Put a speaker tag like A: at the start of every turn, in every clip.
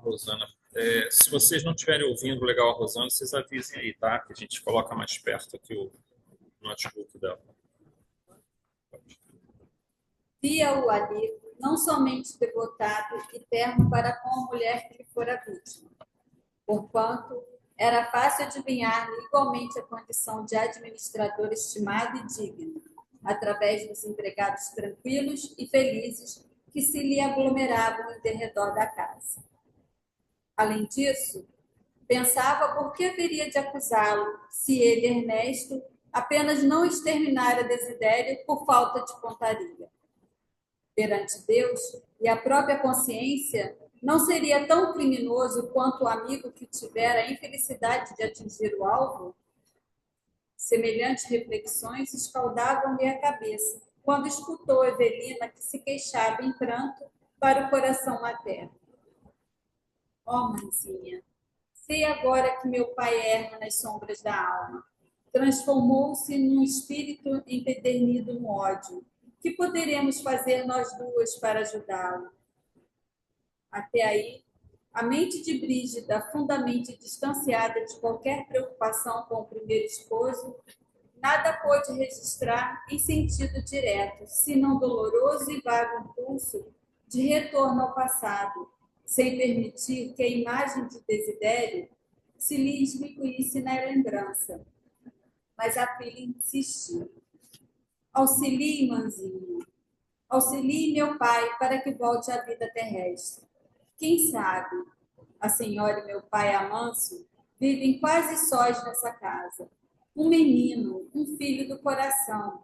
A: Rosana. Se vocês não estiverem ouvindo legal a Rosana, vocês avisem aí, tá? Que a gente coloca mais perto aqui o notebook dela.
B: Via-o ali, não somente devotado e terno para com a mulher que lhe fora vítima, porquanto era fácil adivinhar-lhe igualmente a condição de administrador estimado e digno, através dos empregados tranquilos e felizes que se lhe aglomeravam em derredor da casa. Além disso, pensava por que haveria de acusá-lo, se ele, Ernesto, apenas não exterminara Desidério por falta de pontaria. Perante Deus e a própria consciência, não seria tão criminoso quanto o amigo que tivera a infelicidade de atingir o alvo? Semelhantes reflexões escaldavam-lhe a cabeça, quando escutou Evelina que se queixava em pranto para o coração materno. Ó, mãezinha, sei agora que meu pai erra nas sombras da alma. Transformou-se num espírito empedernido no ódio. Que poderemos fazer nós duas para ajudá-lo? Até aí, a mente de Brígida, fundamente distanciada de qualquer preocupação com o primeiro esposo, nada pôde registrar em sentido direto, senão doloroso e vago impulso de retorno ao passado, sem permitir que a imagem de Desidério se lhe esmiuísse na lembrança. Mas a filha insistiu. Auxilie, mãezinha. Auxilie meu pai para que volte à vida terrestre. Quem sabe, a senhora e meu pai Amâncio vivem quase sós nessa casa. Um menino, um filho do coração.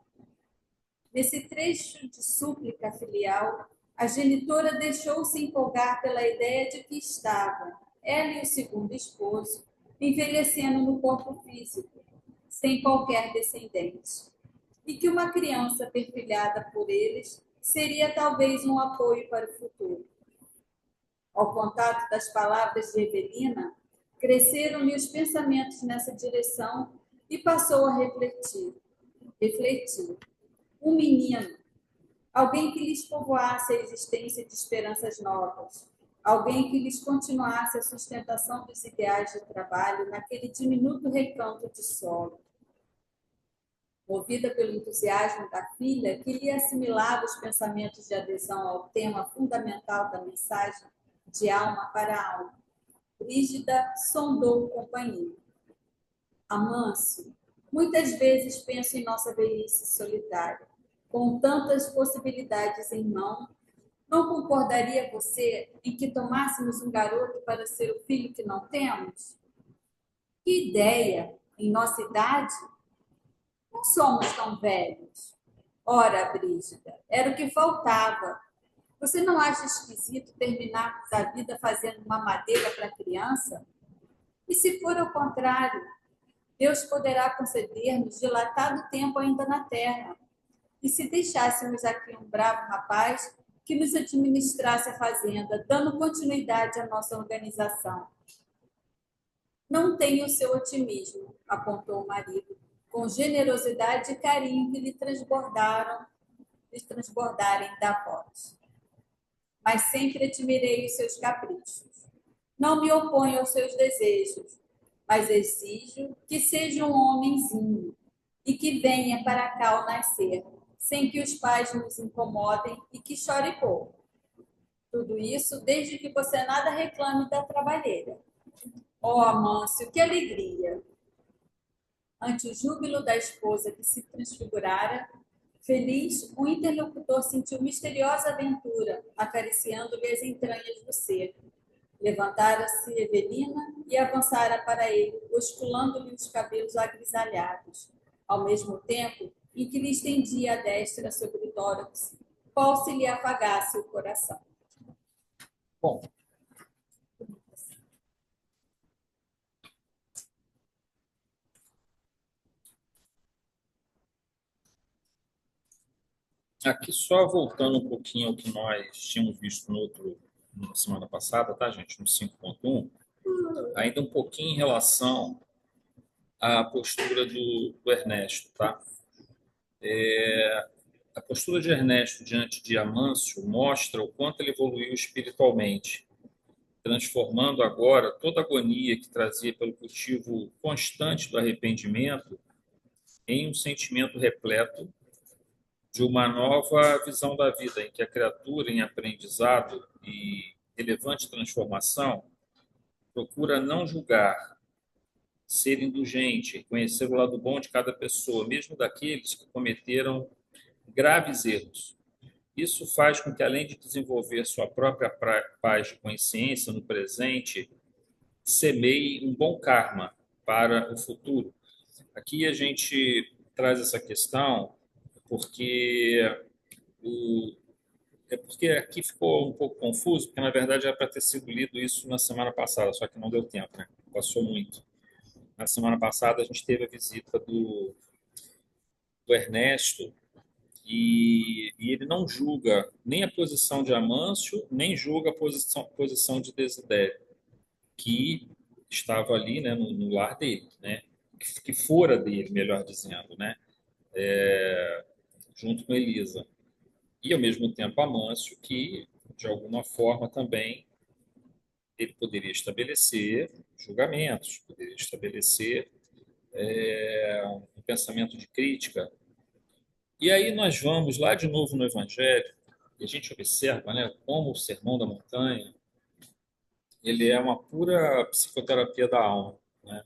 B: Nesse trecho de súplica filial, a genitora deixou-se empolgar pela ideia de que estava, ela e o segundo esposo, envelhecendo no corpo físico, sem qualquer descendente, e que uma criança perfilhada por eles seria talvez um apoio para o futuro. Ao contato das palavras de Evelina, cresceram-lhe os pensamentos nessa direção e passou a refletir. Um menino, alguém que lhes povoasse a existência de esperanças novas, alguém que lhes continuasse a sustentação dos ideais de trabalho naquele diminuto recanto de solo. Movida pelo entusiasmo da filha, que lhe assimilava os pensamentos de adesão ao tema fundamental da mensagem de alma para alma, Brígida sondou o companheiro. Amâncio, muitas vezes penso em nossa velhice solitária, com tantas possibilidades em mão. Não concordaria você em que tomássemos um garoto para ser o filho que não temos? Que ideia! Em nossa idade, não somos tão velhos. Ora, Brígida, era o que faltava. Você não acha esquisito terminarmos a vida fazendo uma madeira para criança? E se for ao contrário, Deus poderá conceder-nos dilatado tempo ainda na terra. E se deixássemos aqui um bravo rapaz que nos administrasse a fazenda, dando continuidade à nossa organização? Não tenha o seu otimismo, apontou o marido, com generosidade e carinho que lhe transbordarem da voz. Mas sempre admirei os seus caprichos. Não me oponho aos seus desejos, mas exijo que seja um homenzinho e que venha para cá ao nascer, sem que os pais nos incomodem e que chore pouco. Tudo isso desde que você nada reclame da trabalheira. Oh, Amâncio, que alegria! Ante o júbilo da esposa que se transfigurara, feliz, o interlocutor sentiu misteriosa aventura, acariciando-lhe as entranhas do ser. Levantara-se Evelina e avançara para ele, osculando-lhe os cabelos agrisalhados, ao mesmo tempo em que lhe estendia a destra sobre o tórax, qual se lhe afagasse o coração.
A: Bom, aqui só voltando um pouquinho ao que nós tínhamos visto na semana passada, tá, gente? No 5.1, ainda um pouquinho em relação à postura do Ernesto, tá? A postura de Ernesto diante de Amâncio mostra o quanto ele evoluiu espiritualmente transformando agora toda a agonia que trazia pelo cultivo constante do arrependimento em um sentimento repleto de uma nova visão da vida, em que a criatura, em aprendizado e relevante transformação, procura não julgar, ser indulgente, conhecer o lado bom de cada pessoa, mesmo daqueles que cometeram graves erros. Isso faz com que, além de desenvolver sua própria paz de consciência no presente, semeie um bom karma para o futuro. Aqui a gente traz essa questão porque o, porque aqui ficou um pouco confuso, porque na verdade era para ter sido lido isso na semana passada, só que não deu tempo, né? Passou muito. Na semana passada a gente teve a visita do Ernesto e ele não julga nem a posição de Amâncio, nem julga a posição de Desidério, que estava ali, né, no lar dele, né? Que fora dele, melhor dizendo, né? Junto com Elisa. E, ao mesmo tempo, Amâncio, que, de alguma forma, também ele poderia estabelecer julgamentos, poderia estabelecer um pensamento de crítica. E aí nós vamos lá de novo no Evangelho e a gente observa, né, como o Sermão da Montanha ele é uma pura psicoterapia da alma, né?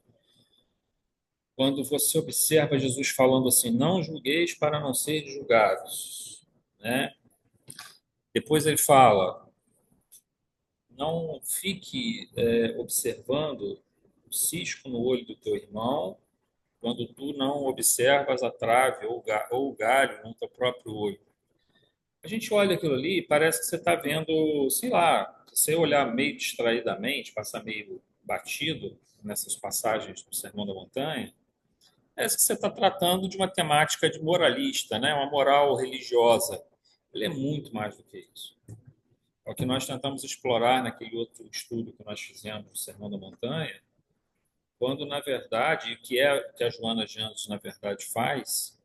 A: Quando você observa Jesus falando assim, não julgueis para não ser julgados, né? Depois ele fala, não fique observando o cisco no olho do teu irmão quando tu não observas a trave ou o galho no teu próprio olho. A gente olha aquilo ali e parece que você está vendo, sei lá, se você olhar meio distraidamente, passar meio batido nessas passagens do Sermão da Montanha, parece que você está tratando de uma temática de moralista, né? Uma moral religiosa. Ele é muito mais do que isso. É o que nós tentamos explorar naquele outro estudo que nós fizemos do Sermão da Montanha, quando, na verdade, o que é que a Joana de Anjos, na verdade, faz,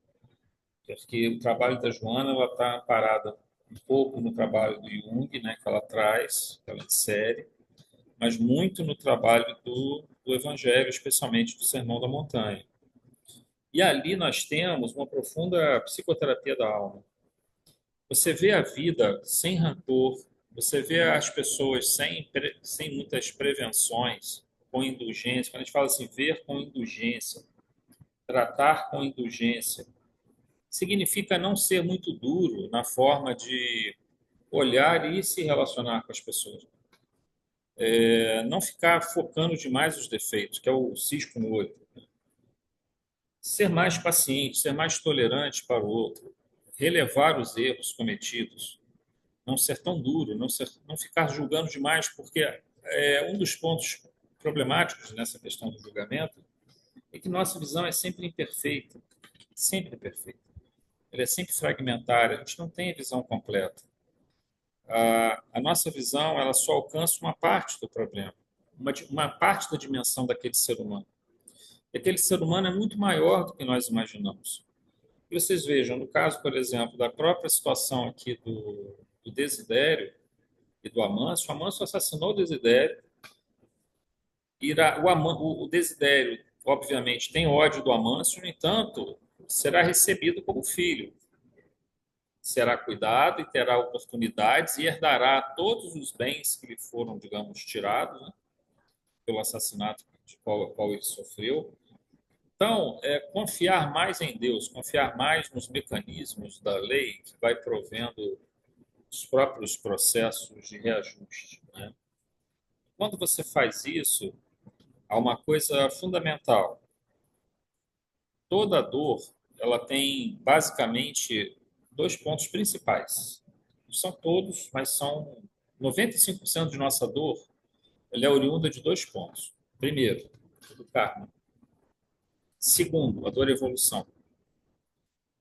A: porque o trabalho da Joana ela está parada um pouco no trabalho do Jung, né, que ela traz, que ela insere, mas muito no trabalho do Evangelho, especialmente do Sermão da Montanha. E ali nós temos uma profunda psicoterapia da alma. Você vê a vida sem rancor, você vê as pessoas sem muitas prevenções, com indulgência. Quando a gente fala assim, ver com indulgência, tratar com indulgência, significa não ser muito duro na forma de olhar e se relacionar com as pessoas. Não ficar focando demais os defeitos, que é o cisco no olho. Ser mais paciente, ser mais tolerante para o outro, relevar os erros cometidos, não ser tão duro, não ficar julgando demais, porque um dos pontos problemáticos nessa questão do julgamento é que nossa visão é sempre imperfeita, sempre imperfeita. Ela é sempre fragmentária, a gente não tem a visão completa. A nossa visão ela só alcança uma parte do problema, uma parte da dimensão daquele ser humano. E aquele ser humano é muito maior do que nós imaginamos. E vocês vejam, no caso, por exemplo, da própria situação aqui do Desidério, e do Amâncio. O Amâncio assassinou o Desidério. O Desidério, obviamente, tem ódio do Amâncio, no entanto, será recebido como filho. Será cuidado e terá oportunidades e herdará todos os bens que lhe foram, digamos, tirados, né, pelo assassinato de qual ele sofreu. Então, confiar mais em Deus, confiar mais nos mecanismos da lei que vai provendo os próprios processos de reajuste, né? Quando você faz isso, há uma coisa fundamental. Toda dor, ela tem basicamente dois pontos principais. Não são todos, mas são 95% de nossa dor, ela é oriunda de dois pontos. Primeiro, do karma. Segundo, a dor é evolução.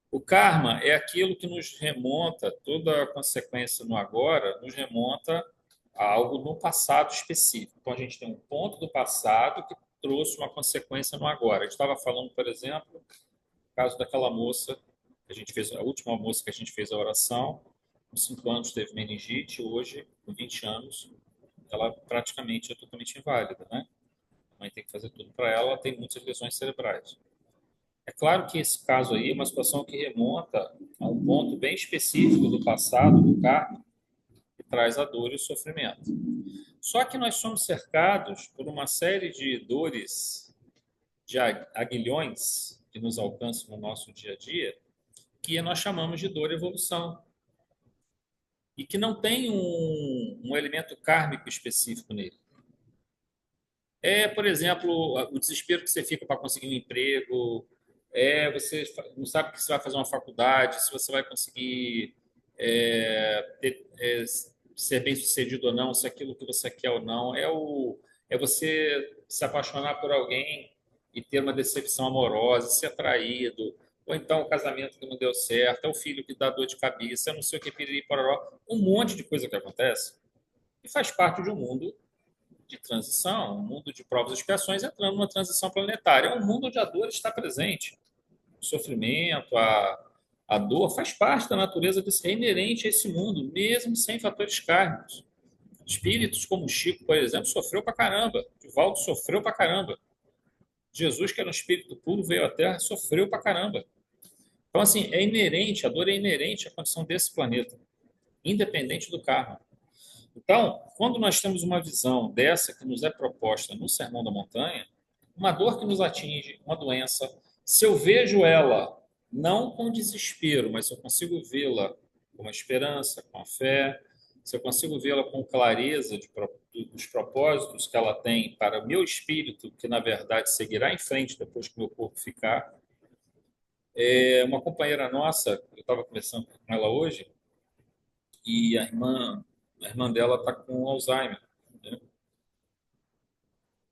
A: O karma é aquilo que nos remonta, toda a consequência no agora, nos remonta a algo no passado específico. Então, a gente tem um ponto do passado que trouxe uma consequência no agora. A gente estava falando, por exemplo, no caso daquela moça, que a gente fez, a última moça que a gente fez a oração, com 5 anos teve meningite, hoje, com 20 anos, ela praticamente é totalmente inválida, né? A mãe tem que fazer tudo para ela, ela tem muitas lesões cerebrais. É claro que esse caso aí é uma situação que remonta a um ponto bem específico do passado do karma, que traz a dor e o sofrimento. Só que nós somos cercados por uma série de dores, de aguilhões que nos alcançam no nosso dia a dia, que nós chamamos de dor e evolução, e que não tem um elemento kármico específico nele. Por exemplo, o desespero que você fica para conseguir um emprego, você não sabe que você vai fazer uma faculdade, se você vai conseguir ser bem-sucedido ou não, se é aquilo que você quer ou não. É você se apaixonar por alguém e ter uma decepção amorosa, ser traído, ou então o casamento que não deu certo, é o filho que dá dor de cabeça, eu não sei o que, piriri, pororó, um monte de coisa que acontece e faz parte de um mundo de transição, um mundo de provas e expiações, entrando numa transição planetária. É um mundo onde a dor está presente. O sofrimento, a dor faz parte da natureza, é inerente a esse mundo, mesmo sem fatores kármicos. Espíritos como Chico, por exemplo, sofreu pra caramba. Divaldo sofreu pra caramba. Jesus, que era um espírito puro, veio à Terra, sofreu pra caramba. Então, assim, é inerente, a dor é inerente à condição desse planeta, independente do karma. Então, quando nós temos uma visão dessa que nos é proposta no Sermão da Montanha, uma dor que nos atinge, uma doença, se eu vejo ela não com desespero, mas se eu consigo vê-la com uma esperança, com a fé, se eu consigo vê-la com clareza dos propósitos que ela tem para o meu espírito, que na verdade seguirá em frente depois que o meu corpo ficar. Uma companheira nossa, eu estava conversando com ela hoje, e a irmã dela está com Alzheimer, né?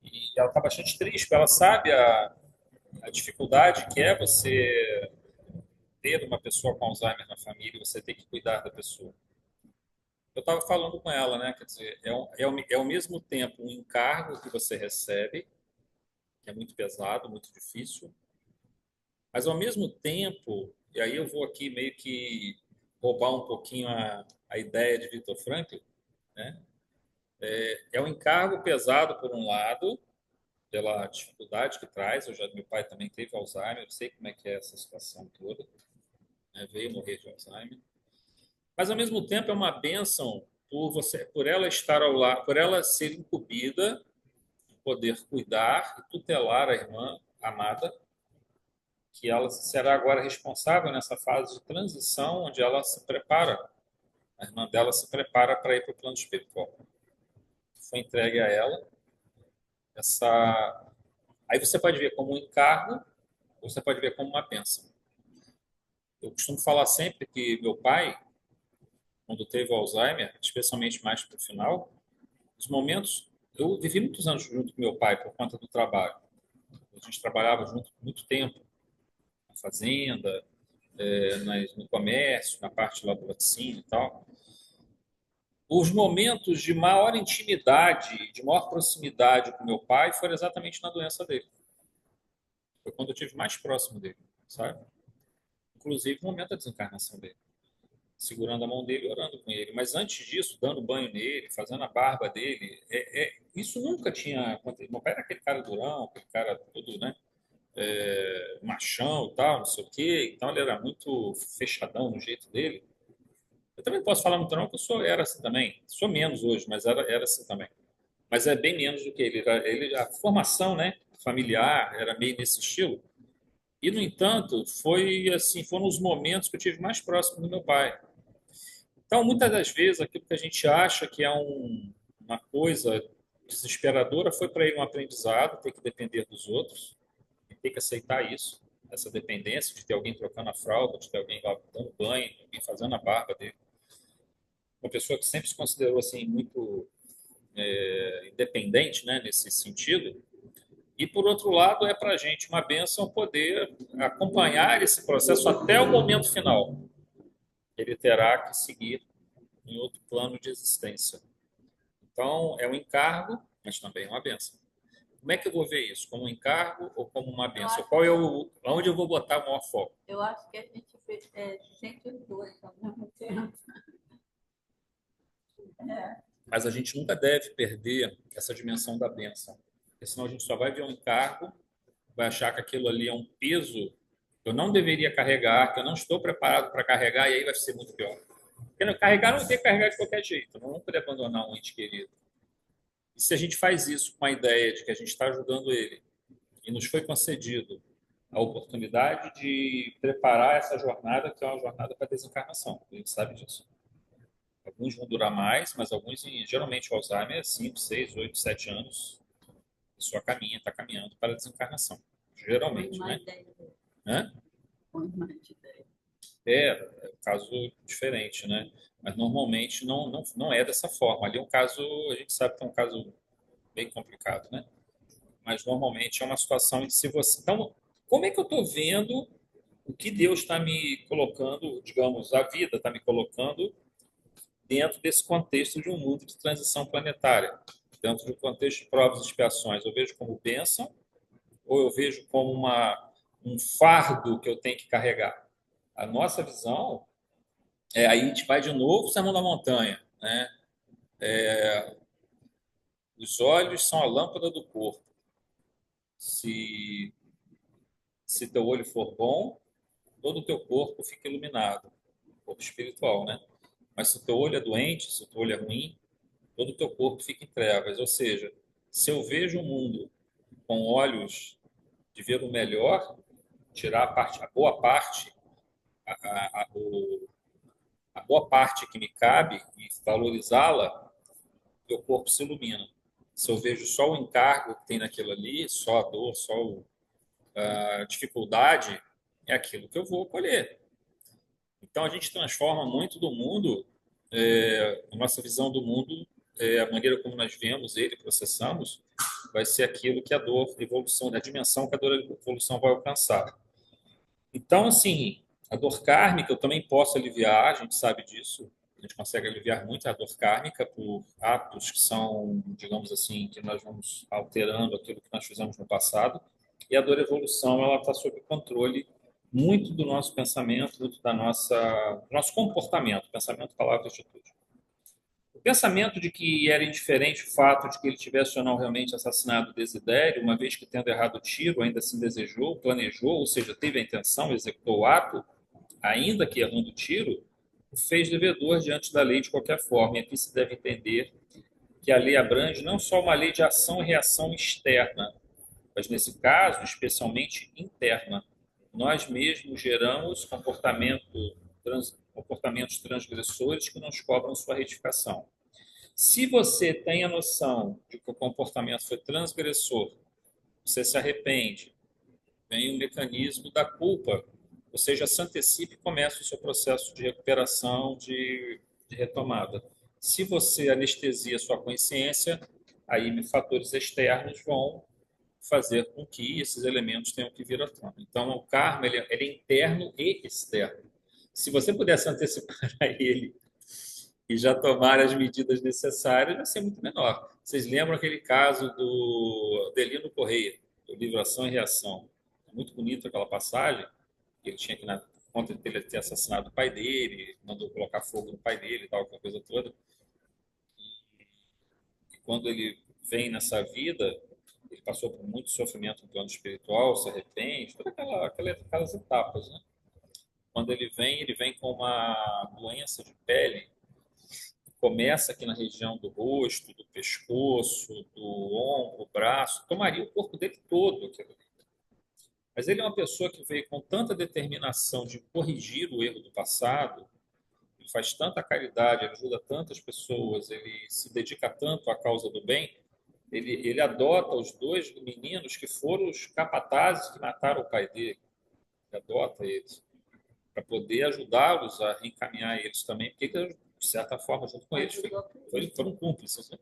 A: E ela está bastante triste, porque ela sabe a dificuldade que é você ter uma pessoa com Alzheimer na família e você ter que cuidar da pessoa. Eu estava falando com ela, né? Quer dizer, é ao mesmo tempo um encargo que você recebe, que é muito pesado, muito difícil, mas ao mesmo tempo, e aí eu vou aqui meio que roubar um pouquinho a ideia de Viktor Frankl, né? É um encargo pesado por um lado, pela dificuldade que traz. Meu pai também teve Alzheimer, eu sei como é que é essa situação toda, né? Veio morrer de Alzheimer. Mas ao mesmo tempo é uma bênção por ela estar ao lado, por ela ser incumbida de poder cuidar e tutelar a irmã amada, que ela será agora responsável nessa fase de transição, onde ela se prepara, a irmã dela se prepara para ir para o plano espiritual. Foi entregue a ela essa. Aí você pode ver como um encargo, ou você pode ver como uma bênção. Eu costumo falar sempre que meu pai, quando teve o Alzheimer, especialmente mais para o final, os momentos. Eu vivi muitos anos junto com meu pai por conta do trabalho. A gente trabalhava junto muito tempo na fazenda, no comércio, na parte lá do laticínio e tal. Os momentos de maior intimidade, de maior proximidade com meu pai foram exatamente na doença dele. Foi quando eu estive mais próximo dele, sabe? Inclusive no momento da desencarnação dele, segurando a mão dele e orando com ele. Mas antes disso, dando banho nele, fazendo a barba dele, isso nunca tinha acontecido. Meu pai era aquele cara durão, aquele cara todo, né? Machão e tal, não sei o quê. Então ele era muito fechadão no jeito dele. Eu também posso falar muito não, que era assim também. Sou menos hoje, mas era assim também. Mas é bem menos do que ele. A formação, né, familiar era meio nesse estilo. E, no entanto, foi assim, foram os momentos que eu tive mais próximo do meu pai. Então, muitas das vezes, aquilo que a gente acha que é uma coisa desesperadora foi para ele um aprendizado, ter que depender dos outros, ter que aceitar isso, essa dependência de ter alguém trocando a fralda, de ter alguém lá dando banho, alguém fazendo a barba dele. Uma pessoa que sempre se considerou assim muito independente, né, nesse sentido. E, por outro lado, é para a gente uma bênção poder acompanhar esse processo até o momento final. Ele terá que seguir em outro plano de existência. Então, é um encargo, mas também é uma bênção. Como é que eu vou ver isso? Como um encargo ou como uma bênção? Onde eu vou botar o maior foco?
B: Eu acho que a gente sente os dois ao mesmo tempo. É.
A: Mas a gente nunca deve perder essa dimensão da bênção, porque senão a gente só vai ver um encargo, vai achar que aquilo ali é um peso que eu não deveria carregar, que eu não estou preparado para carregar, e aí vai ser muito pior. Porque carregar não tem que carregar de qualquer jeito, não vamos poder abandonar um ente querido. E se a gente faz isso com a ideia de que a gente está ajudando ele, e nos foi concedido a oportunidade de preparar essa jornada, que é uma jornada para a desencarnação, a gente sabe disso. Alguns vão durar mais, mas alguns, geralmente, o Alzheimer é 5, 6, 8, 7 anos, a pessoa caminha, está caminhando para a desencarnação. Geralmente, né? Hã? É um caso diferente, né? Mas normalmente não é dessa forma. Ali é um caso, a gente sabe que é um caso bem complicado, né? Mas normalmente é uma situação em que se você. Então, como é que eu estou vendo o que Deus está me colocando, digamos, a vida está me colocando dentro desse contexto de um mundo de transição planetária, dentro do contexto de provas e expiações? Eu vejo como bênção ou eu vejo como um fardo que eu tenho que carregar? A nossa visão aí a gente vai de novo Sermão da Montanha, né? Os olhos são a lâmpada do corpo. Se, se teu olho for bom, todo o teu corpo fica iluminado, corpo espiritual, né? Mas se o teu olho é doente, se o teu olho é ruim, todo o teu corpo fica em trevas. Ou seja, se eu vejo o mundo com olhos de ver o melhor, tirar a boa parte, a boa parte que me cabe e valorizá-la, meu corpo se ilumina. Se eu vejo só o encargo que tem naquilo ali, só a dor, só a dificuldade, é aquilo que eu vou colher. Então a gente transforma muito do mundo, a nossa visão do mundo, a maneira como nós vemos ele, processamos, vai ser aquilo que a dor, evolução, a dimensão que a dor, a evolução vai alcançar. Então, assim, a dor kármica eu também posso aliviar, a gente sabe disso, a gente consegue aliviar muito a dor kármica por atos que são, digamos assim, que nós vamos alterando aquilo que nós fizemos no passado. E a dor evolução, ela está sob controle muito do nosso pensamento, muito do nosso comportamento, pensamento, palavra e atitude. O pensamento de que era indiferente o fato de que ele tivesse ou não realmente assassinado Desidério, uma vez que, tendo errado o tiro, ainda assim desejou, planejou, ou seja, teve a intenção, executou o ato, ainda que errando o tiro, o fez devedor diante da lei de qualquer forma. E aqui se deve entender que a lei abrange não só uma lei de ação e reação externa, mas, nesse caso, especialmente interna. Nós mesmos geramos comportamentos transgressores que nos cobram sua retificação. Se você tem a noção de que o comportamento foi transgressor, você se arrepende, vem o mecanismo da culpa, ou seja, se antecipe e começa o seu processo de recuperação, de retomada. Se você anestesia sua consciência, aí fatores externos vão fazer com que esses elementos tenham que vir à tona. Então, o karma ele é interno e externo. Se você pudesse antecipar a ele e já tomar as medidas necessárias, vai ser muito menor. Vocês lembram aquele caso do Adelino Correia, do livro Ação e Reação? É muito bonito aquela passagem. Ele tinha que, na conta de ele ter assassinado o pai dele, mandou colocar fogo no pai dele e tal, aquela coisa toda. E quando ele vem nessa vida, ele passou por muito sofrimento no plano espiritual, se arrepende, todas aquelas etapas, né? Quando ele vem com uma doença de pele, começa aqui na região do rosto, do pescoço, do ombro, braço, tomaria o corpo dele todo aquilo. Mas ele é uma pessoa que veio com tanta determinação de corrigir o erro do passado, ele faz tanta caridade, ele ajuda tantas pessoas, ele se dedica tanto à causa do bem, ele adota os dois meninos que foram os capatazes que mataram o pai dele. Ele adota eles, para poder ajudá-los a reencaminhar eles também, porque ele, de certa forma, junto com eles, foram cúmplices. Né?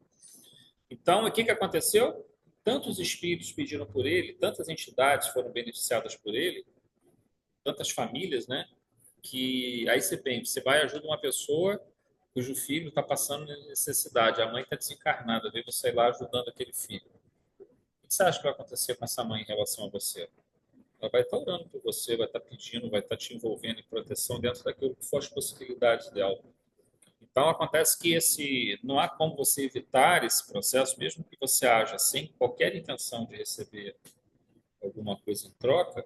A: Então, o que aconteceu? Tantos espíritos pediram por ele, tantas entidades foram beneficiadas por ele, tantas famílias, né? Que aí você pensa, você vai e ajuda uma pessoa cujo filho está passando necessidade, a mãe está desencarnada, veio você ir lá ajudando aquele filho. O que você acha que vai acontecer com essa mãe em relação a você? Ela vai estar orando por você, vai estar pedindo, vai estar te envolvendo em proteção dentro daquilo que for as possibilidades dela. Então, acontece que não há como você evitar esse processo, mesmo que você haja sem qualquer intenção de receber alguma coisa em troca,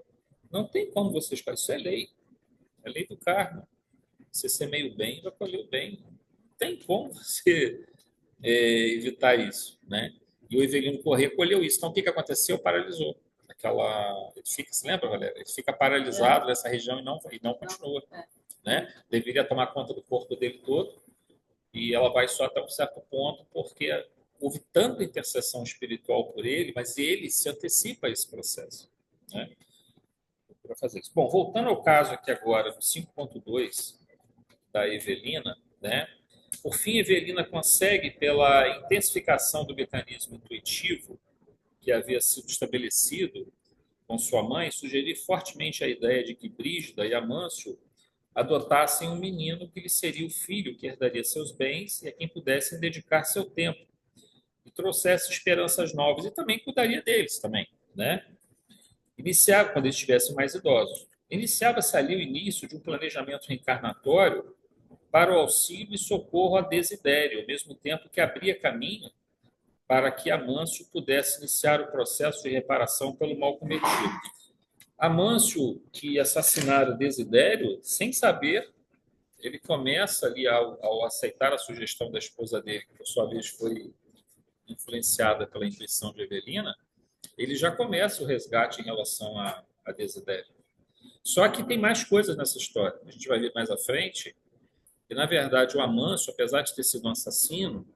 A: não tem como você escolher. Isso é lei do karma. Você semeia o bem, vai colher o bem. Não tem como você evitar isso, né? E o Evelino Corrêa colheu isso. Então, o que aconteceu? Paralisou. Ele fica, se lembra, Valéria? Ele fica paralisado nessa região e não continua, né? Deveria tomar conta do corpo dele todo e ela vai só até um certo ponto porque houve tanta intercessão espiritual por ele, mas ele se antecipa a esse processo, né? Para fazer isso. Bom, voltando ao caso aqui agora do 5.2 da Evelina, né? Por fim, Evelina consegue, pela intensificação do mecanismo intuitivo que havia sido estabelecido com sua mãe, sugerir fortemente a ideia de que Brígida e Amâncio adotassem um menino que lhe seria o filho que herdaria seus bens e a quem pudessem dedicar seu tempo e trouxesse esperanças novas e também cuidaria deles também, né? Iniciava quando eles estivessem mais idosos. Iniciava-se ali o início de um planejamento reencarnatório para o auxílio e socorro a Desidério, ao mesmo tempo que abria caminho para que Amâncio pudesse iniciar o processo de reparação pelo mal cometido. Amâncio, que assassinara Desidério, sem saber, ele começa ali, ao aceitar a sugestão da esposa dele, que por sua vez foi influenciada pela intuição de Evelina, ele já começa o resgate em relação a Desidério. Só que tem mais coisas nessa história. A gente vai ver mais à frente. E, na verdade, o Amâncio, apesar de ter sido um assassino,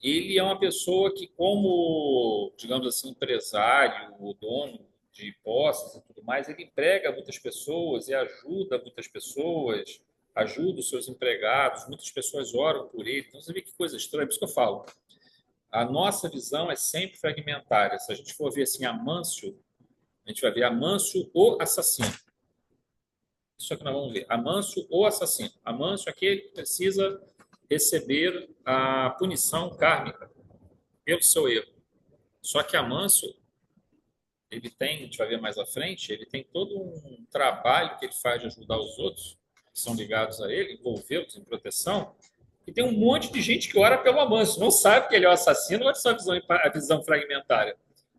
A: ele é uma pessoa que, como, digamos assim, empresário, o dono de posses e tudo mais, ele emprega muitas pessoas e ajuda muitas pessoas, ajuda os seus empregados, muitas pessoas oram por ele. Então, você vê que coisa estranha, por isso que eu falo. A nossa visão é sempre fragmentária. Se a gente for ver assim, Amâncio, a gente vai ver Amâncio, o assassino. Isso é que nós vamos ver. Amâncio, o assassino. Amâncio é aquele que precisa receber a punição kármica pelo seu erro. Só que Amâncio, ele tem, a gente vai ver mais à frente, ele tem todo um trabalho que ele faz de ajudar os outros, que são ligados a ele, envolvê-los em proteção, e tem um monte de gente que ora pelo Amâncio, não sabe que ele é o assassino, olha só a visão fragmentária.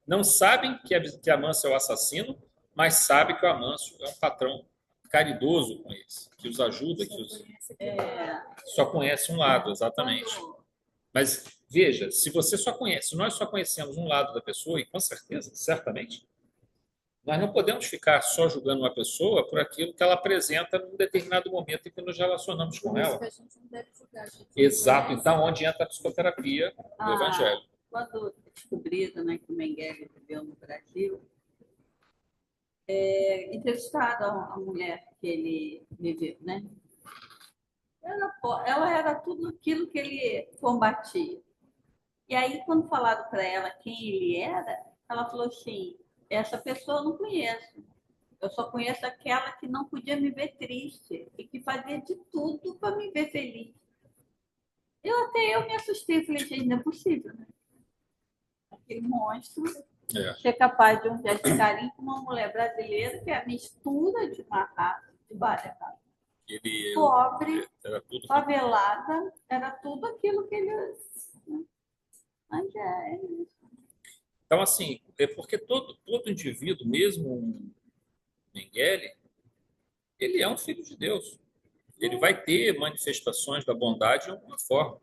A: Não sabem que Amâncio é o assassino, mas sabe que o Amâncio é um patrão caridoso com eles, que os ajuda, só conhece um lado, exatamente. Mas veja, se nós só conhecemos um lado da pessoa, e com certeza, certamente, nós não podemos ficar só julgando uma pessoa por aquilo que ela apresenta num determinado momento em que nos relacionamos com ela. Exato. Então, onde entra a psicoterapia do Evangelho.
C: Quando descobriram, né, que o Mengele viveu no Brasil, entrevistado a mulher que ele viveu, né? Ela era tudo aquilo que ele combatia. E aí, quando falaram para ela quem ele era, ela falou assim: essa pessoa eu não conheço. Eu só conheço aquela que não podia me ver triste e que fazia de tudo para me ver feliz. Eu me assustei, falei, gente, não é possível, né? Aquele monstro ser capaz de um gesto de carinho com uma mulher brasileira que é a mistura de uma raça, de várias raças. Pobre, favelada, era tudo aquilo que ele... Mas é isso.
A: Então, assim, é porque todo indivíduo, mesmo um Mengele, ele é um filho de Deus. Ele vai ter manifestações da bondade de alguma forma,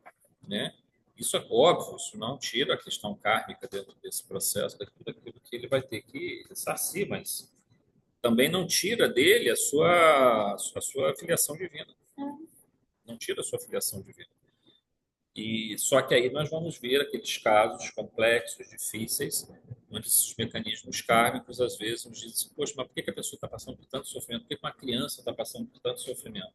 A: né? Isso é óbvio, isso não tira a questão kármica dentro desse processo, daquilo que ele vai ter que ressarcir, mas também não tira dele a sua filiação divina. Não tira a sua filiação divina. E só que aí nós vamos ver aqueles casos complexos, difíceis, onde esses mecanismos kármicos às vezes nos dizem assim, poxa, mas por que a pessoa está passando por tanto sofrimento? Por que uma criança está passando por tanto sofrimento?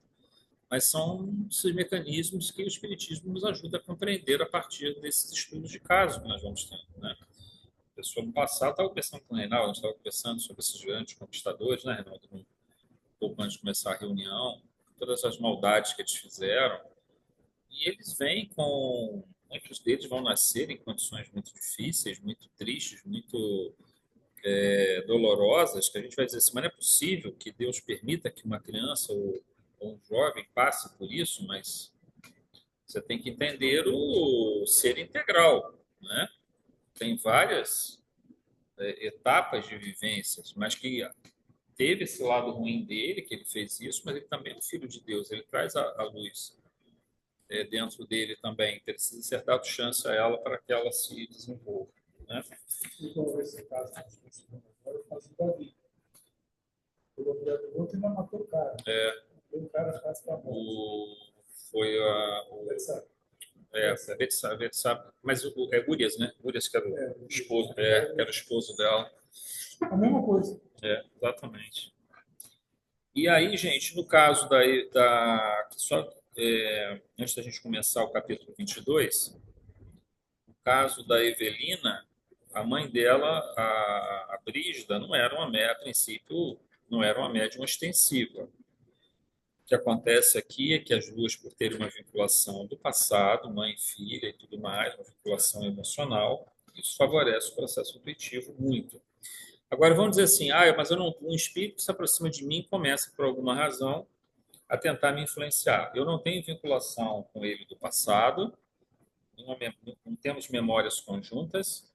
A: Mas são esses mecanismos que o Espiritismo nos ajuda a compreender a partir desses estudos de caso que nós vamos tendo, né? A pessoa no passado, estava conversando com o Reinaldo, a gente estava conversando sobre esses grandes conquistadores, né, Reinaldo? Um pouco antes de começar a reunião, todas as maldades que eles fizeram, e eles vêm com... Muitos deles vão nascer em condições muito difíceis, muito tristes, muito dolorosas, que a gente vai dizer assim, mas não é possível que Deus permita que uma criança ou um jovem passe por isso, mas Você tem que entender o ser integral, né? Tem várias etapas de vivências, mas que teve esse lado ruim dele, que ele fez isso, mas ele também é um filho de Deus, ele traz a luz dentro dele também. Então, ele precisa ser dado chance a ela para que ela se desenvolva, né?
D: Igual esse caso que nós estamos agora, eu faço Davi. O mulher do outro ainda matou o cara. O cara faz para
A: Foi Betsabe, mas é Urias, né? Urias que era o esposo, era o esposo dela.
D: a mesma coisa.
A: Exatamente. E aí, gente, no caso antes da gente começar o capítulo 22, no caso da Evelina, a mãe dela, a Brígida, não era a princípio, não era uma médium ostensiva. O que acontece aqui é que as duas, por terem uma vinculação do passado, mãe e filha e tudo mais, uma vinculação emocional, isso favorece o processo intuitivo muito. Agora, vamos dizer assim, mas um espírito se aproxima de mim e começa, por alguma razão, a tentar me influenciar. Eu não tenho vinculação com ele do passado, não temos memórias conjuntas,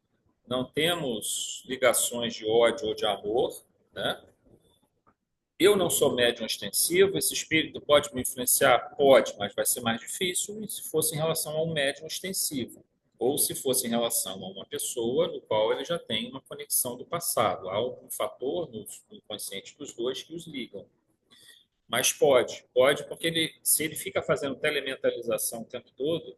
A: não temos ligações de ódio ou de amor, né? Eu não sou médium ostensivo, esse espírito pode me influenciar? Pode, mas vai ser mais difícil se fosse em relação a um médium ostensivo, ou se fosse em relação a uma pessoa no qual ele já tem uma conexão do passado. Há algum fator no inconsciente dos dois que os ligam. Mas pode porque se ele fica fazendo telementalização o tempo todo,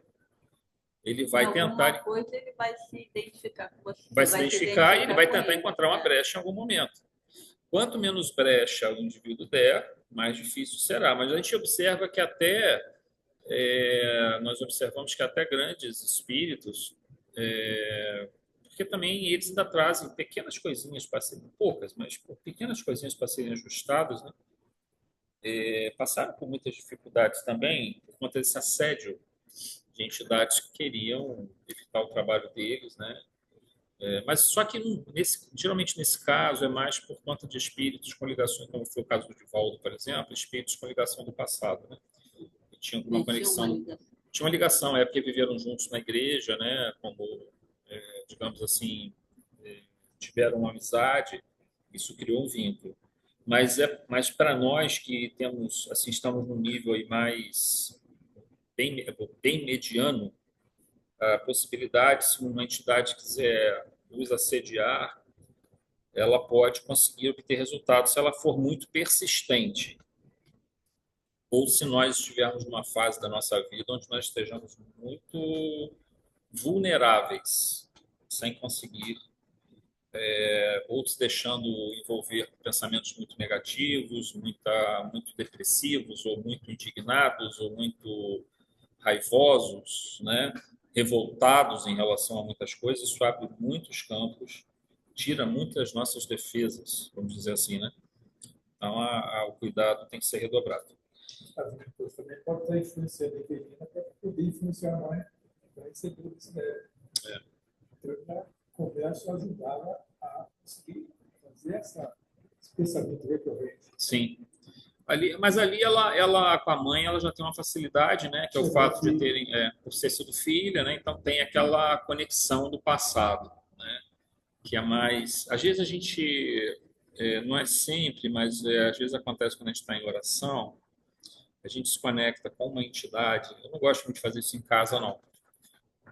A: ele vai tentar...
C: coisa ele vai se identificar com você.
A: Vai se identificar e ele vai tentar encontrar uma brecha em algum momento. Quanto menos brecha o indivíduo der, mais difícil será. Mas a gente observa que nós observamos que até grandes espíritos, porque também eles ainda trazem pequenas coisinhas para serem, poucas, mas pequenas coisinhas para serem ajustadas, né? Passaram por muitas dificuldades também por conta desse assédio de entidades que queriam evitar o trabalho deles, né? Mas só que geralmente nesse caso é mais por conta de espíritos com ligações, como foi o caso do Divaldo, por exemplo, espíritos com ligação do passado, né? Que tinham uma conexão, tinha uma ligação, é porque viveram juntos na igreja, né? Como, digamos assim, tiveram uma amizade, isso criou um vínculo. Mas para nós que temos, assim, estamos num nível aí mais bem mediano, a possibilidade, se uma entidade quiser nos assediar, ela pode conseguir obter resultado se ela for muito persistente. Ou se nós estivermos numa fase da nossa vida onde nós estejamos muito vulneráveis, sem conseguir, ou se deixando envolver pensamentos muito negativos, muito depressivos, ou muito indignados, ou muito raivosos, né? Revoltados em relação a muitas coisas, isso abre muitos campos, tira muitas nossas defesas, vamos dizer assim, né? Então, o cuidado tem que ser redobrado.
D: As pessoas também podem estar influenciando a Evelina para poder influenciar a mãe para receber o que deve. Então, eu já converso ajudá-la a conseguir fazer esse pensamento recorrente.
A: Sim. Mas ali ela com a mãe ela já tem uma facilidade, né? Que é o fato de terem, por ser sido filha, né? Então tem aquela conexão do passado, né? Que é mais, às vezes a gente não é sempre, mas às vezes acontece quando a gente está em oração, a gente se conecta com uma entidade. Eu não gosto muito de fazer isso em casa, não,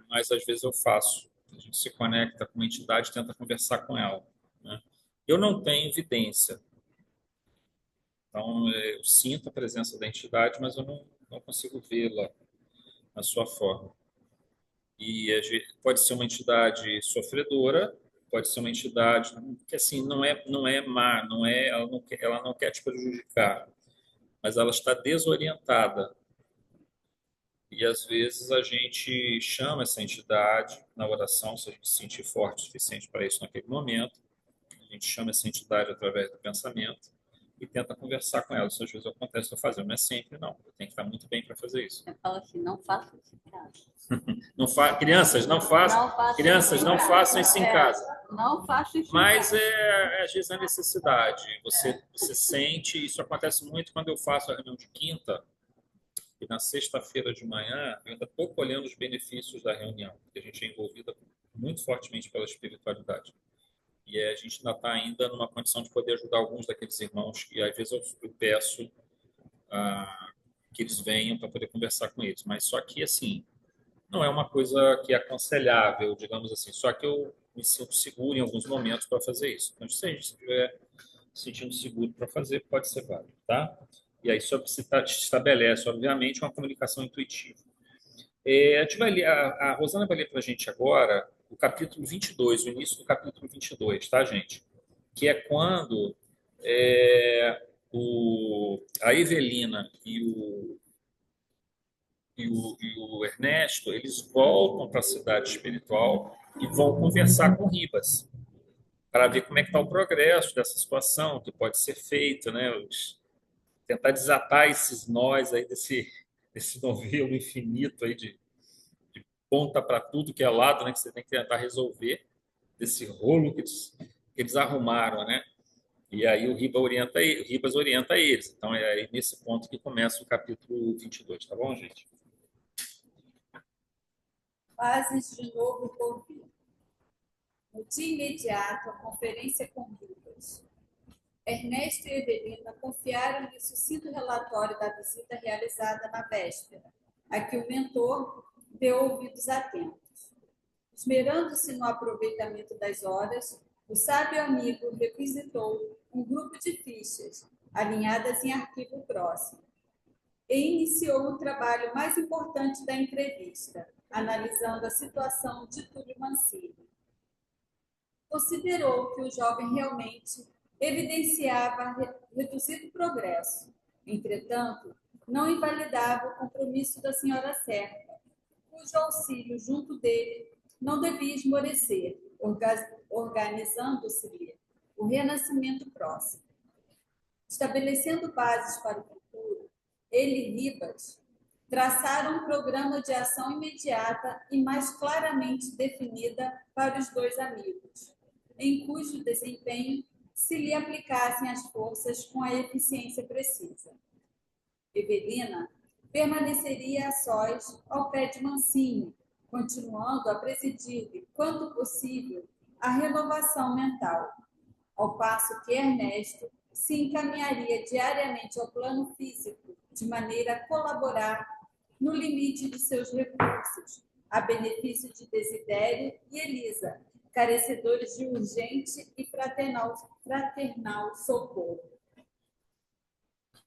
A: mas às vezes eu faço. A gente se conecta com uma entidade, e tenta conversar com ela, né? Eu não tenho evidência. Então, eu sinto a presença da entidade, mas eu não consigo vê-la na sua forma. E pode ser uma entidade sofredora, pode ser uma entidade que assim não é má, ela não quer te prejudicar, mas ela está desorientada. E às vezes a gente chama essa entidade na oração, se a gente se sentir forte o suficiente para isso naquele momento, a gente chama essa entidade através do pensamento e tenta conversar com ela. Isso às vezes acontece eu fazer, não é sempre, não. Eu tenho que estar muito bem para fazer isso.
C: Eu falo assim, não faça isso em casa.
A: Crianças, não façam. Crianças, não façam isso em casa.
C: Não faça isso
A: Mas às vezes é necessidade. Você sente, isso acontece muito quando eu faço a reunião de quinta. E na sexta-feira de manhã, eu ainda estou colhendo os benefícios da reunião, porque a gente é envolvida muito fortemente pela espiritualidade. E a gente ainda numa condição de poder ajudar alguns daqueles irmãos que, às vezes, eu peço que eles venham para poder conversar com eles. Mas só que, assim, não é uma coisa que é aconselhável, digamos assim. Só que eu me sinto seguro em alguns momentos para fazer isso. Então, se a gente estiver se sentindo seguro para fazer, pode ser válido, tá? E aí só se estabelece, obviamente, uma comunicação intuitiva. A gente vai ler, a Rosana vai ler para a gente agora o capítulo 22, o início do capítulo 22, tá, gente? Que é quando a Evelina e o Ernesto, eles voltam para a cidade espiritual e vão conversar com Ribas para ver como é que está o progresso dessa situação, o que pode ser feito, né? Tentar desatar esses nós aí desse novelo infinito aí de ponta para tudo que é lado, né? Que você tem que tentar resolver desse rolo que eles arrumaram, né? E aí o Ribas orienta eles. Então é aí nesse ponto que começa o capítulo 22, tá bom, gente?
B: Fases de novo porvir. No dia imediato, a conferência com Ribas. Ernesto e Evelina confiaram-lhe sucinto relatório da visita realizada na véspera, a que o mentor deu ouvidos atentos. Esmerando-se no aproveitamento das horas, o sábio amigo requisitou um grupo de fichas, alinhadas em arquivo próximo, e iniciou o trabalho mais importante da entrevista, analisando a situação de Túlio Mancini. Considerou que o jovem realmente evidenciava reduzido progresso. Entretanto, não invalidava o compromisso da senhora Serpa, cujo auxílio junto dele não devia esmorecer, organizando-se-lhe o renascimento próximo. Estabelecendo bases para o futuro, ele e Ribas traçaram um programa de ação imediata e mais claramente definida para os dois amigos, em cujo desempenho se lhe aplicassem as forças com a eficiência precisa. Evelina permaneceria a sós ao pé de Mancini, continuando a presidir-lhe, quanto possível, a renovação mental, ao passo que Ernesto se encaminharia diariamente ao plano físico, de maneira a colaborar no limite de seus recursos, a benefício de Desidério e Elisa, carecedores de urgente e fraternal socorro.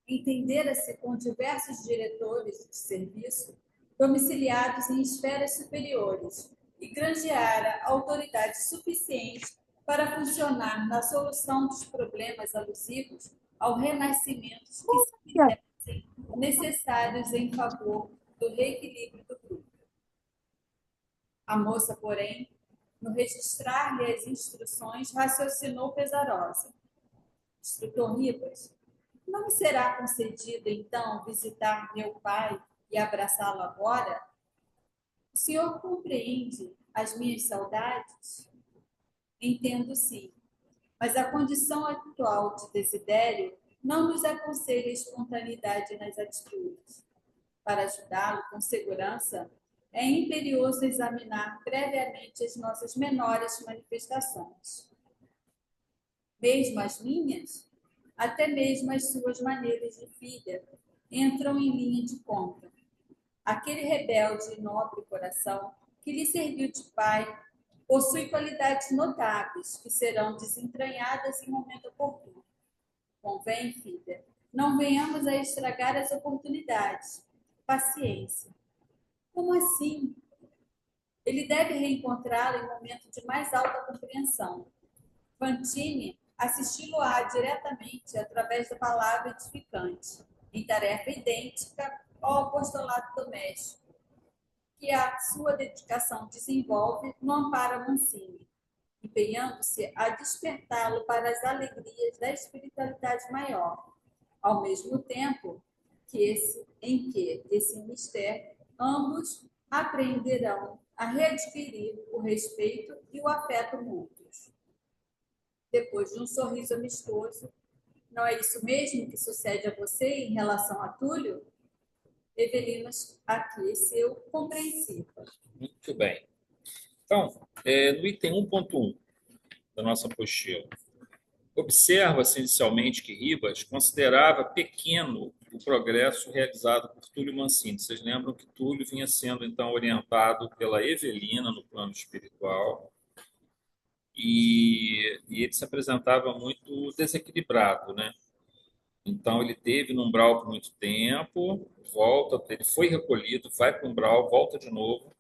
B: Entendera-se com diversos diretores de serviço, domiciliados em esferas superiores, e granjeara autoridade suficiente para funcionar na solução dos problemas alusivos ao renascimento que se fizessem necessários em favor do reequilíbrio do grupo. A moça, porém, no registrar-lhe as instruções, raciocinou pesarosa. Instrutor Ribas, não me será concedido, então, visitar meu pai e abraçá-lo agora? O senhor compreende as minhas saudades? Entendo, sim, mas a condição atual de Desidério não nos aconselha espontaneidade nas atitudes. Para ajudá-lo com segurança, é imperioso examinar previamente as nossas menores manifestações. Mesmo as minhas, até mesmo as suas maneiras de filha, entram em linha de conta. Aquele rebelde e nobre coração que lhe serviu de pai possui qualidades notáveis que serão desentranhadas em momento oportuno. Convém, filha, não venhamos a estragar as oportunidades. Paciência. Como assim? Ele deve reencontrá-la em momento de mais alta compreensão. Fantine assisti-lo-á diretamente através da palavra edificante, em tarefa idêntica ao apostolado doméstico, que a sua dedicação desenvolve no amparo Mancini, empenhando-se a despertá-lo para as alegrias da espiritualidade maior, ao mesmo tempo em que esse mistério ambos aprenderão a readquirir o respeito e o afeto mútuos. Depois de um sorriso amistoso, não é isso mesmo que sucede a você em relação a Túlio? Evelina aqueceu compreensiva.
A: Muito bem. Então, no item 1.1 da nossa apostila, observa-se inicialmente que Ribas considerava pequeno o progresso realizado por Túlio Mancini. Vocês lembram que Túlio vinha sendo, então, orientado pela Evelina no plano espiritual e ele se apresentava muito desequilibrado, né? Então, ele teve no umbral por muito tempo, volta, ele foi recolhido, vai para o umbral, volta de novo,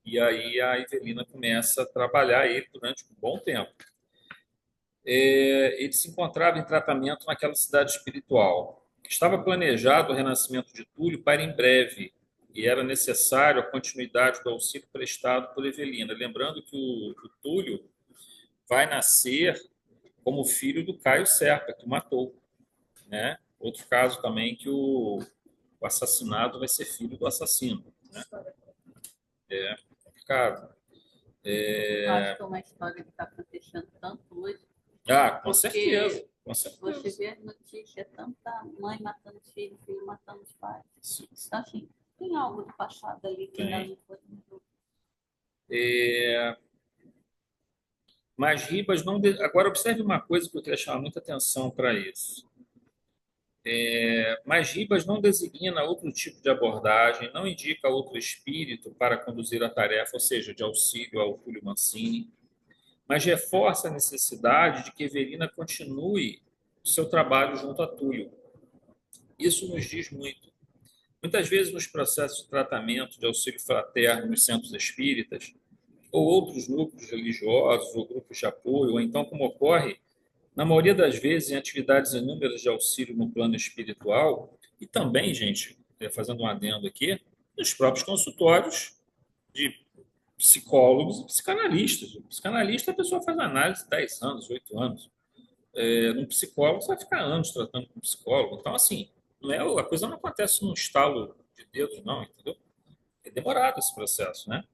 A: e aí a Evelina começa a trabalhar ele durante um bom tempo. Ele se encontrava em tratamento naquela cidade espiritual. Estava planejado o renascimento de Túlio para em breve, e era necessário a continuidade do auxílio prestado por Evelina. Lembrando que o Túlio vai nascer como filho do Caio Serpa, que o matou, né? Outro caso também que o assassinado vai ser filho do assassino, né? É complicado.
C: Eu acho que é uma história que está acontecendo tanto hoje.
A: Com
C: Porque
A: certeza, com certeza.
C: Você vê as notícias, tanta mãe matando filho, filho matando os pais. Então, assim, tem algo do passado ali que ainda não foi muito.
A: Mas Ribas não. Agora, observe uma coisa que eu queria chamar muita atenção para isso. Mas Ribas não designa outro tipo de abordagem, não indica outro espírito para conduzir a tarefa, ou seja, de auxílio ao Túlio Mancini, mas reforça a necessidade de que Evelina continue o seu trabalho junto a Túlio. Isso nos diz muito. Muitas vezes, nos processos de tratamento de auxílio fraterno nos centros espíritas, ou outros núcleos religiosos, ou grupos de apoio, ou então, como ocorre, na maioria das vezes, em atividades inúmeras de auxílio no plano espiritual, e também, gente, fazendo um adendo aqui, nos próprios consultórios de psicólogos e psicanalistas. O psicanalista, a pessoa faz análise 10 anos, 8 anos. Num psicólogo, você vai ficar anos tratando com um psicólogo. Então, assim, não é, a coisa não acontece num estalo de dedos, não, entendeu? É demorado esse processo, né?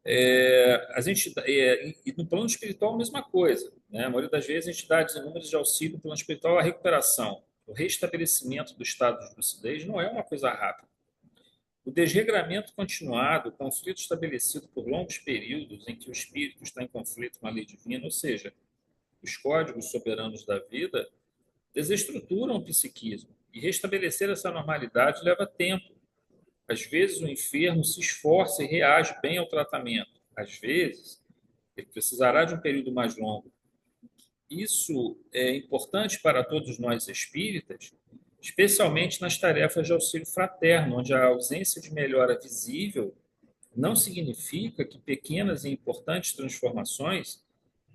A: E no plano espiritual, a mesma coisa, né? A maioria das vezes, entidades inúmeras de auxílio no plano espiritual, a recuperação, o restabelecimento do estado de lucidez não é uma coisa rápida. O desregramento continuado, o conflito estabelecido por longos períodos em que o espírito está em conflito com a lei divina, ou seja, os códigos soberanos da vida, desestruturam o psiquismo. E restabelecer essa normalidade leva tempo. Às vezes, o enfermo se esforça e reage bem ao tratamento. Às vezes, ele precisará de um período mais longo. Isso é importante para todos nós espíritas, especialmente nas tarefas de auxílio fraterno, onde a ausência de melhora visível não significa que pequenas e importantes transformações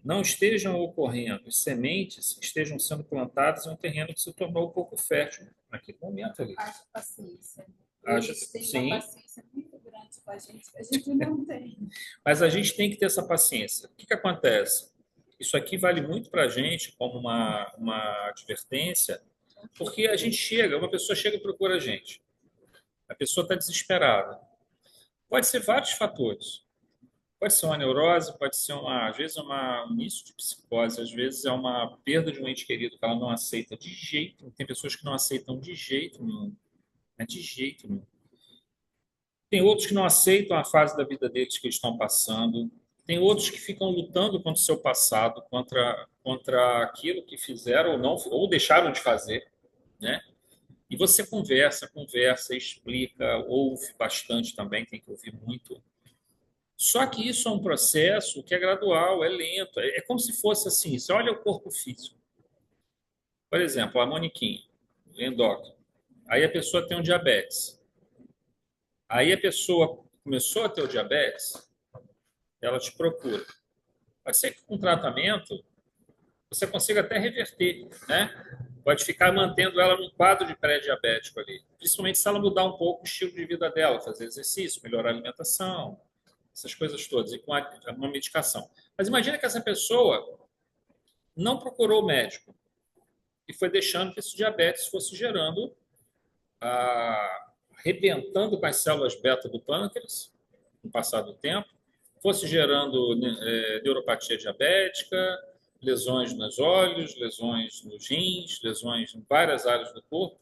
A: não estejam ocorrendo, sementes estejam sendo plantadas em um terreno que se tornou pouco fértil naquele momento ali.
B: Haja paciência.
A: Haja,
B: Eles têm
A: sim.
B: uma paciência muito grande com a gente não tem.
A: Mas a gente tem que ter essa paciência. O que acontece? Isso aqui vale muito para a gente como uma advertência, porque a gente chega, uma pessoa chega e procura a gente. A pessoa está desesperada. Pode ser vários fatores. Pode ser uma neurose, pode ser às vezes um início de psicose, às vezes é uma perda de um ente querido que ela não aceita de jeito nenhum. Tem pessoas que não aceitam de jeito nenhum. Né? De jeito nenhum. Tem outros que não aceitam a fase da vida deles que eles estão passando. Tem outros que ficam lutando contra o seu passado, contra aquilo que fizeram ou não, ou deixaram de fazer, né? E você conversa, explica, ouve bastante também, tem que ouvir muito. Só que isso é um processo que é gradual, é lento. É como se fosse assim, você olha o corpo físico. Por exemplo, a Moniquinha, endócrino. Aí a pessoa tem um diabetes. Aí a pessoa começou a ter o diabetes, ela te procura. Pode ser que com tratamento você consiga até reverter, né? Pode ficar mantendo ela num quadro de pré-diabético ali. Principalmente se ela mudar um pouco o estilo de vida dela, fazer exercício, melhorar a alimentação, essas coisas todas, e com uma medicação. Mas imagina que essa pessoa não procurou o médico e foi deixando que esse diabetes fosse gerando, arrebentando com as células beta do pâncreas, no passar do tempo, fosse gerando neuropatia diabética, lesões nos olhos, lesões nos rins, lesões em várias áreas do corpo.